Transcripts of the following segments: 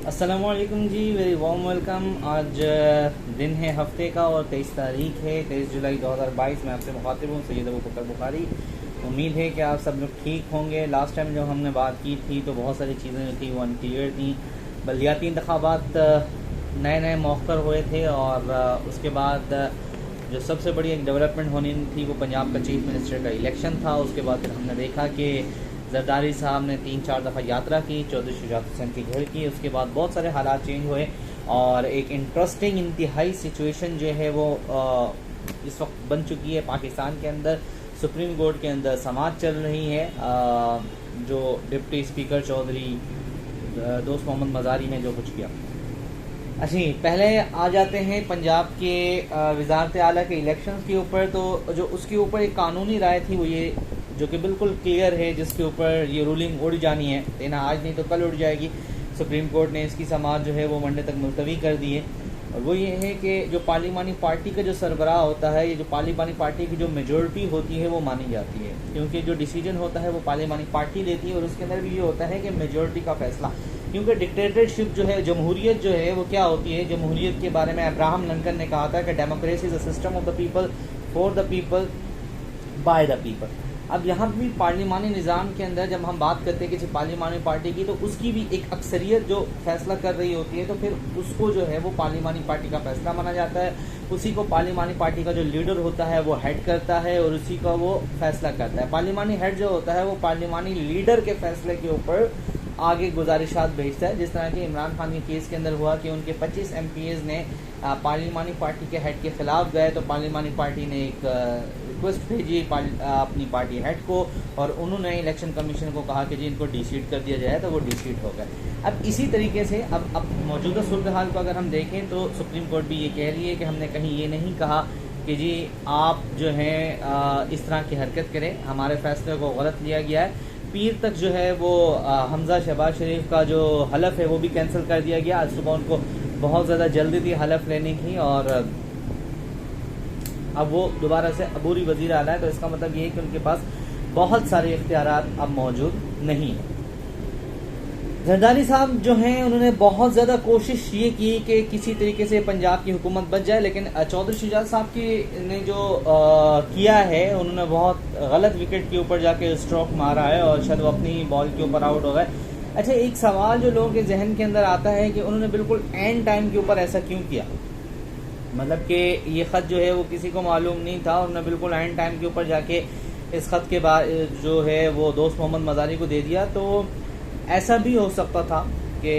السلام علیکم جی، very warm welcome. آج دن ہے ہفتے کا اور 23 تاریخ ہے، 23 جولائی 2022۔ میں آپ سے مخاطب ہوں سید ابو بکر بخاری۔ امید ہے کہ آپ سب لوگ ٹھیک ہوں گے۔ لاسٹ ٹائم جب ہم نے بات کی تھی تو بہت ساری چیزیں جو تھیں وہ انکلیئر تھیں۔ بلدیاتی انتخابات نئے مؤخر ہوئے تھے، اور اس کے بعد جو سب سے بڑی ایک ڈیولپمنٹ ہونی تھی وہ پنجاب کا چیف منسٹر کا الیکشن تھا۔ اس کے بعد پھر ہم نے دیکھا کہ زرداری صاحب نے 3-4 دفعہ یاترا کی، چودھری شجاعت حسین کی گھر کی۔ اس کے بعد بہت سارے حالات چینج ہوئے، اور ایک انٹرسٹنگ انتہائی سچویشن جو ہے وہ اس وقت بن چکی ہے پاکستان کے اندر۔ سپریم کورٹ کے اندر سماعت چل رہی ہے، جو ڈپٹی اسپیکر چودھری دوست محمد مزاری نے جو کچھ کیا۔ اچھا، پہلے آ جاتے ہیں پنجاب کے وزارت اعلیٰ کے الیکشنز کے اوپر۔ تو جو اس کے اوپر ایک قانونی رائے تھی وہ یہ، جو کہ بالکل کلیئر ہے، جس کے اوپر یہ رولنگ اڑ جانی ہے، لینا آج نہیں تو کل اڑ جائے گی۔ سپریم کورٹ نے اس کی سماعت جو ہے وہ منڈے تک ملتوی کر دی ہے، اور وہ یہ ہے کہ جو پارلیمانی پارٹی کا جو سربراہ ہوتا ہے، یہ جو پارلیمانی پارٹی کی جو میجورٹی ہوتی ہے وہ مانی جاتی ہے، کیونکہ جو ڈیسیجن ہوتا ہے وہ پارلیمانی پارٹی لیتی ہے، اور اس کے اندر بھی یہ ہوتا ہے کہ میجورٹی کا فیصلہ، کیونکہ ڈکٹیٹرشپ جو ہے، جمہوریت جو ہے وہ کیا ہوتی ہے۔ جمہوریت کے بارے میں ابراہم لنکن نے کہا تھا کہ democracy is a system of the people, for the people, by the people. اب یہاں بھی پارلیمانی نظام کے اندر جب ہم بات کرتے ہیں کسی پارلیمانی پارٹی کی، تو اس کی بھی ایک اکثریت جو فیصلہ کر رہی ہوتی ہے، تو پھر اس کو جو ہے وہ پارلیمانی پارٹی کا فیصلہ مانا جاتا ہے۔ اسی کو پارلیمانی پارٹی کا جو لیڈر ہوتا ہے وہ ہیڈ کرتا ہے، اور اسی کا وہ فیصلہ کرتا ہے۔ پارلیمانی ہیڈ جو ہوتا ہے وہ پارلیمانی لیڈر کے فیصلے کے اوپر آگے گزارشات بھیجتا ہے، جس طرح کہ عمران خان کے کیس کے اندر ہوا کہ ان کے 25 ایم پی ایز نے پارلیمانی پارٹی کے ہیڈ کے خلاف گئے، تو پارلیمانی پارٹی نے ایک ریکویسٹ بھیجی اپنی پارٹی ہیڈ کو، اور انہوں نے الیکشن کمیشن کو کہا کہ جی ان کو ڈی سیٹ کر دیا جائے، تو وہ ڈی سیٹ ہو گئے۔ اب اسی طریقے سے اب موجودہ صورتحال کو اگر ہم دیکھیں تو سپریم کورٹ بھی یہ کہہ رہی ہے کہ ہم نے کہیں یہ نہیں کہا کہ جی آپ جو ہے اس طرح کی حرکت کریں، ہمارے فیصلے کو غلط لیا گیا ہے۔ پیر تک جو ہے وہ حمزہ شہباز شریف کا جو حلف ہے وہ بھی کینسل کر دیا گیا۔ آج صبح ان کو بہت زیادہ جلدی تھی حلف لینے کی، اور اب وہ دوبارہ سے عبوری وزیر اعلیٰ ہے، تو اس کا مطلب یہ ہے کہ ان کے پاس بہت سارے اختیارات اب موجود نہیں ہیں۔ زرداری صاحب جو ہیں انہوں نے بہت زیادہ کوشش یہ کی کہ کسی طریقے سے پنجاب کی حکومت بچ جائے، لیکن چودھری شجاعت صاحب کی نے جو کیا ہے، انہوں نے بہت غلط وکٹ کے اوپر جا کے اسٹروک مارا ہے، اور شاید وہ اپنی بال کے اوپر آؤٹ ہو گئے۔ اچھا، ایک سوال جو لوگوں کے ذہن کے اندر آتا ہے کہ انہوں نے بالکل اینڈ ٹائم کے اوپر ایسا کیوں کیا؟ مطلب کہ یہ خط جو ہے وہ کسی کو معلوم نہیں تھا، اور انہوں نے بالکل اینڈ ٹائم کے اوپر جا کے اس خط کے بعد جو ہے وہ دوست محمد مزاری کو دے دیا۔ تو ایسا بھی ہو سکتا تھا کہ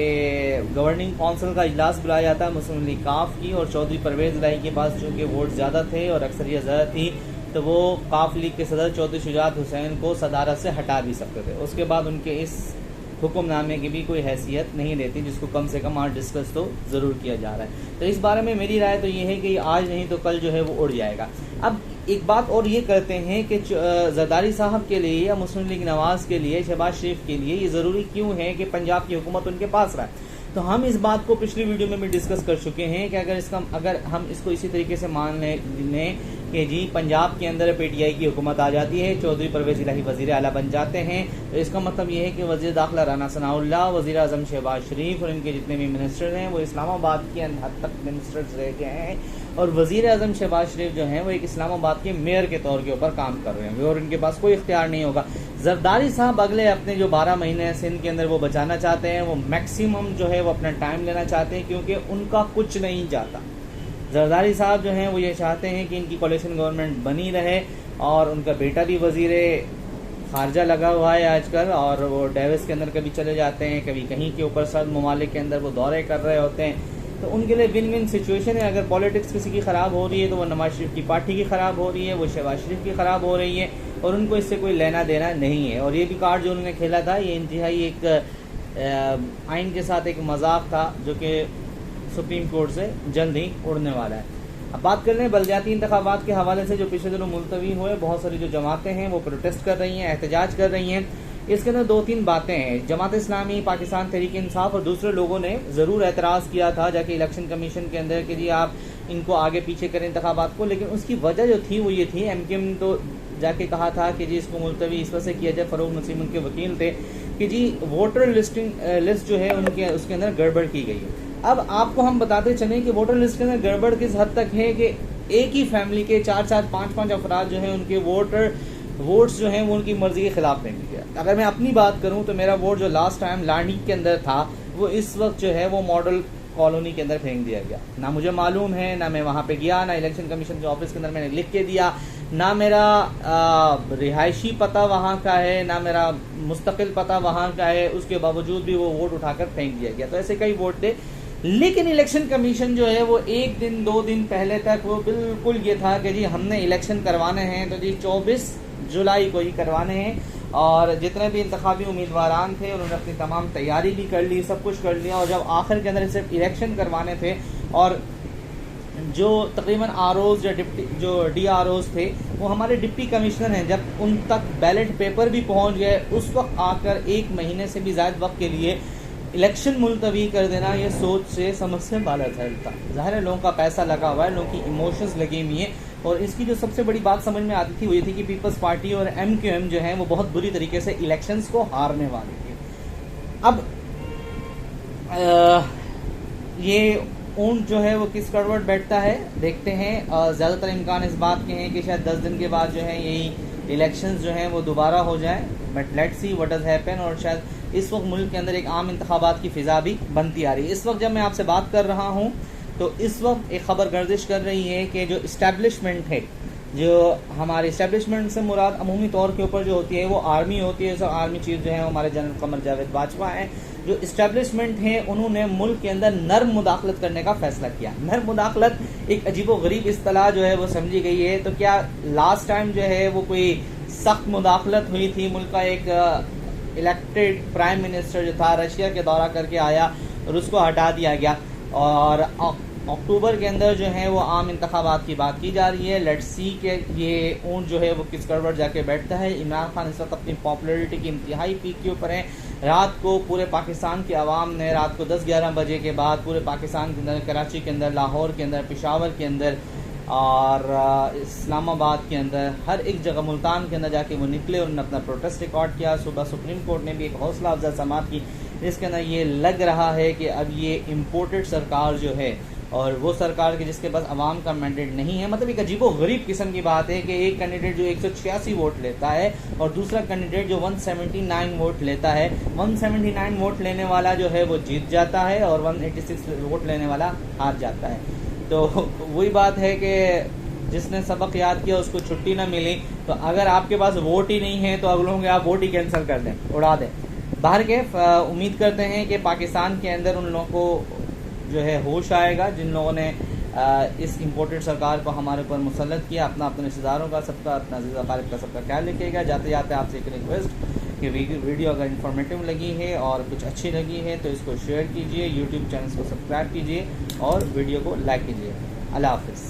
گورننگ کونسل کا اجلاس بلایا جاتا ہے مسلم لیگ کاف کی، اور چودھری پرویز الہی کے پاس چونکہ ووٹ زیادہ تھے اور اکثریت زیادہ تھی، تو وہ کاف لیگ کے صدر چودھری شجاعت حسین کو صدارت سے ہٹا بھی سکتے تھے۔ اس کے بعد ان کے اس حکم نامے کی بھی کوئی حیثیت نہیں رہتی، جس کو کم سے کم آج ڈسکس تو ضرور کیا جا رہا ہے۔ تو اس بارے میں میری رائے تو یہ ہے کہ آج نہیں تو کل جو ہے وہ اڑ جائے گا۔ اب ایک بات اور یہ کرتے ہیں کہ زرداری صاحب کے لیے یا مسلم لیگ نواز کے لیے، شہباز شریف کے لیے یہ ضروری کیوں ہے کہ پنجاب کی حکومت ان کے پاس رہے؟ تو ہم اس بات کو پچھلی ویڈیو میں بھی ڈسکس کر چکے ہیں کہ اگر ہم اس کو اسی طریقے سے مان لیں کہ جی پنجاب کے اندر پی ٹی آئی کی حکومت آ جاتی ہے، چودھری پرویز الہی وزیر اعلیٰ بن جاتے ہیں، تو اس کا مطلب یہ ہے کہ وزیر داخلہ رانا ثناء اللہ، وزیر اعظم شہباز شریف اور ان کے جتنے بھی منسٹر ہیں وہ اسلام آباد کے حد تک منسٹرز رہ گئے ہیں، اور وزیر اعظم شہباز شریف جو ہیں وہ ایک اسلام آباد کے میئر کے طور کے اوپر کام کر رہے ہیں، اور ان کے پاس کوئی اختیار نہیں ہوگا۔ زرداری صاحب اگلے اپنے جو 12 مہینے سندھ کے اندر وہ بچانا چاہتے ہیں، وہ میکسیمم جو ہے وہ اپنا ٹائم لینا چاہتے ہیں، کیونکہ ان کا کچھ نہیں جاتا۔ زرداری صاحب جو ہیں وہ یہ چاہتے ہیں کہ ان کی کولیشن گورنمنٹ بنی رہے، اور ان کا بیٹا بھی وزیر خارجہ لگا ہوا ہے آج کل، اور وہ ڈیوس کے اندر کبھی چلے جاتے ہیں، کبھی کہیں کے اوپر سرد ممالک کے اندر وہ دورے کر رہے ہوتے ہیں۔ تو ان کے لیے ون ون سچویشن ہے۔ اگر پالیٹکس کسی کی خراب ہو رہی ہے تو وہ نواز شریف کی پارٹی کی خراب ہو رہی ہے، وہ شہباز شریف کی خراب ہو رہی ہے، اور ان کو اس سے کوئی لینا دینا نہیں ہے۔ اور یہ بھی کارڈ جو انہوں نے کھیلا تھا یہ انتہائی ایک آئین کے ساتھ ایک مذاق تھا، جو کہ سپریم کورٹ سے جلد ہی اڑنے والا ہے۔ اب بات کر لیں بلدیاتی انتخابات کے حوالے سے جو پچھلے دنوں ملتوی ہوئے، بہت ساری جو جماعتیں ہیں وہ پروٹیسٹ کر رہی ہیں، احتجاج کر رہی ہیں۔ اس کے اندر 2-3 باتیں ہیں۔ جماعت اسلامی، پاکستان تحریک انصاف اور دوسرے لوگوں نے ضرور اعتراض کیا تھا جا کے الیکشن کمیشن کے اندر کہ جی آپ ان کو آگے پیچھے کریں انتخابات کو، لیکن اس کی وجہ جو تھی وہ یہ تھی، ایم کیو ایم تو جا کے کہا تھا کہ جی اس کو ملتوی اس وجہ سے کیا جائے، فروغ نسیم ان کے وکیل تھے کہ جی ووٹر لسٹ جو ہے ان کے اس کے اندر گڑبڑ کی گئی ہے. اب آپ کو ہم بتاتے چلیں کہ ووٹر لسٹ کے اندر گڑبڑ کس حد تک ہے کہ ایک ہی فیملی کے 4-5 افراد جو ہیں ان کے ووٹس جو ہیں وہ ان کی مرضی کے خلاف پھینک دیا. اگر میں اپنی بات کروں تو میرا ووٹ جو لاسٹ ٹائم لانڈی کے اندر تھا وہ اس وقت جو ہے وہ ماڈل کالونی کے اندر پھینک دیا گیا. نہ مجھے معلوم ہے، نہ میں وہاں پہ گیا، نہ الیکشن کمیشن کے آفس کے اندر میں نے لکھ کے دیا، نہ میرا رہائشی پتہ وہاں کا ہے، نہ میرا مستقل پتہ وہاں کا ہے. اس کے باوجود بھی وہ ووٹ اٹھا کر پھینک دیا گیا. تو ایسے کئی ووٹ تھے، لیکن الیکشن کمیشن جو ہے وہ 1 دن 2 دن پہلے تک وہ بالکل یہ تھا کہ جی ہم نے الیکشن کروانے ہیں تو جی 24 جولائی کو ہی کروانے ہیں. اور جتنے بھی انتخابی امیدواران تھے انہوں نے اپنی تمام تیاری بھی کر لی، سب کچھ کر لیا. اور جب آخر کے اندر صرف الیکشن کروانے تھے اور جو تقریباً آر اوز یا جو ڈی آر اوز تھے وہ ہمارے ڈپٹی کمشنر ہیں، جب ان تک بیلٹ پیپر بھی پہنچ گئے اس وقت آ کر 1 مہینے سے بھی زائد وقت کے لیے الیکشن ملتوی کر دینا، یہ سوچ سے سمجھ سے بالا تھا. ظاہر ہے لوگوں کا پیسہ لگا ہوا ہے، لوگوں کی ایموشنز لگی ہوئی ہیں. اور اس کی جو سب سے بڑی بات سمجھ میں آتی تھی وہ یہ تھی کہ پیپلز پارٹی اور MQM جو ہیں وہ بہت بری طریقے سے الیکشنز کو ہارنے والے تھے. اب یہ اونٹ جو ہے وہ کس کروٹ بیٹھتا ہے دیکھتے ہیں. زیادہ تر امکان اس بات کے ہیں کہ شاید 10 دن کے بعد جو ہے یہی الیکشنز جو ہیں وہ دوبارہ ہو جائیں، but let's see what does happen. اور شاید اس وقت ملک کے اندر ایک عام انتخابات کی فضا بھی بنتی آ رہی ہے. اس وقت جب میں آپ سے بات کر رہا ہوں تو اس وقت ایک خبر گردش کر رہی ہے کہ جو اسٹیبلشمنٹ ہے، جو ہماری اسٹیبلشمنٹ سے مراد عمومی طور کے اوپر جو ہوتی ہے وہ آرمی ہوتی ہے. آرمی چیف جو ہے ہمارے جنرل قمر جاوید باجوہ ہیں. جو اسٹیبلشمنٹ ہیں انہوں نے ملک کے اندر نرم مداخلت کرنے کا فیصلہ کیا. نرم مداخلت ایک عجیب و غریب اصطلاح جو ہے وہ سمجھی گئی ہے. تو کیا لاسٹ ٹائم جو ہے وہ کوئی سخت مداخلت ہوئی تھی؟ ملک کا ایک الیکٹڈ پرائم منسٹر جو تھا رشیا کے دورہ کر کے آیا اور اس کو ہٹا دیا گیا. اور اکتوبر کے اندر جو ہے وہ عام انتخابات کی بات کی جا رہی ہے. لیٹس سی کہ یہ اونٹ جو ہے وہ کس کروڑ جا کے بیٹھتا ہے. عمران خان اس وقت اپنی پاپولیرٹی کی انتہائی پیک کے اوپر ہیں. رات کو پورے پاکستان کی عوام نے رات کو 10-11 بجے کے بعد پورے پاکستان کے اندر، کراچی کے اندر، لاہور کے اندر، پشاور کے اندر اور اسلام آباد کے اندر، ہر ایک جگہ، ملتان کے اندر جا کے وہ نکلے اور انہوں نے اپنا پروٹیسٹ ریکارڈ کیا. صبح سپریم کورٹ نے بھی ایک حوصلہ افزا سماعت کی جس کے اندر یہ لگ رہا ہے کہ اب یہ امپورٹڈ سرکار جو ہے اور وہ سرکار کے جس کے پاس عوام کا مینڈیٹ نہیں ہے. مطلب ایک عجیب و غریب قسم کی بات ہے کہ ایک کینڈیڈیٹ جو 186 ووٹ لیتا ہے اور دوسرا کینڈیڈیٹ جو 179 ووٹ لیتا ہے. 179 ووٹ لینے والا جو ہے وہ جیت جاتا ہے اور 186 ووٹ لینے والا ہار جاتا ہے. تو وہی بات ہے کہ جس نے سبق یاد کیا اس کو چھٹی نہ ملی. تو اگر آپ کے پاس ووٹ ہی نہیں ہے تو اگلوں کے آپ ووٹ ہی کینسل کر دیں، اڑا دیں. باہر کے امید کرتے ہیں کہ پاکستان کے اندر ان لوگوں کو جو ہے ہوش آئے گا جن لوگوں نے اس امپورٹڈ سرکار کو ہمارے اوپر مسلط کیا. اپنے رشتہ داروں کا، سب کا، اپنا عزیز اقارب کا سب کا خیال رکھیے گا. جاتے جاتے آپ سے ایک ریکویسٹ کہ ویڈیو اگر انفارمیٹیو لگی ہے اور کچھ اچھی لگی ہے تو اس کو شیئر کیجیے، یوٹیوب چینل کو سبسکرائب کیجیے اور ویڈیو کو لائک کیجیے. اللہ حافظ.